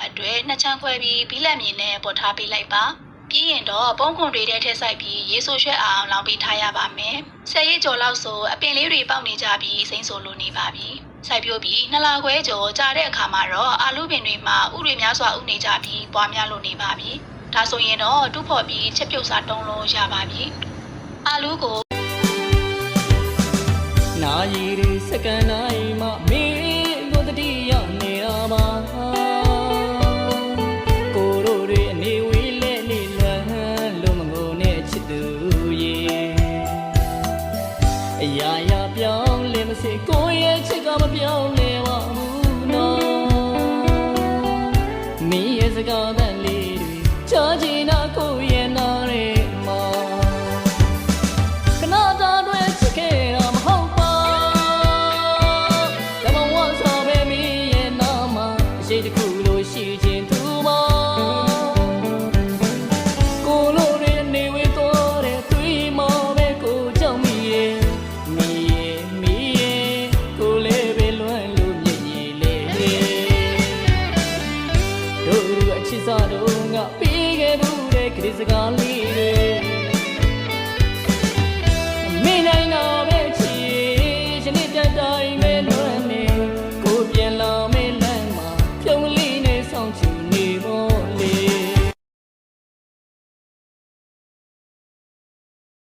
အတွက်နှစ်ချမ်းခွဲပြီးဘီလက်မြင်နဲ့ပေါ်ထားပေးလိုက်ပါပြီးရင်တော့ပုံးခွန်တွေထဲထည့်ဆိုင်ပြီးရေဆိုရွှက်အောင်လောင်ပေးထားရပါမယ်10ရက်ကျော်လောက်ဆိုအပင်လေးတွေပေါက်နေကြပြီးစိမ့်ဆိုလိုနေပါပြီစိုက်ပျိုးပြီး2လခွဲကျော်ကြာတဲ့အခါမှာတော့အာလူပင်တွေမှာဥတွေများစွာဥနေကြပြီးပွားများလို့နေပါပြီဒါဆိုရင်တော့တူးဖော်ပြီးချက်ပြုတ်စားတုံးလို့ရပါပြီအာလူကိုနာရီတွေစက္ကန့်တိုင်းမှာမင်းတို့တတိယနေရမှာကိုတို့တွေအနေဝေးလဲနေလန်းလုံးမငုံနဲ့ချစ်သူရေအရာရာပြောင်းလဲမစေကိုရဲ့ချစ်ကမပြောင်းလဲပါဘူးနော်မင်းရဲ့စကားသံလေးတွေချာချင်တာကိုရဲ့နားရဲမှာခဏတာတွေချစ်ခဲ့တာမဟုတ်ပါတမဝါစားပဲမင်းရဲ့နားမှာရှိတခုလို့ရှိခြင်းသူမကိုလိုတွေနေဝေးတော့တဲ့သွေးမောပဲကိုကြောင့်မီရဲ့ကိုလေးပဲလွမ်းလို့မြည်ရည်လေတို့အချစ်စားတို့ငါပေးခဲ့ဘူးတဲ့ကလေးစကားလေးတွေ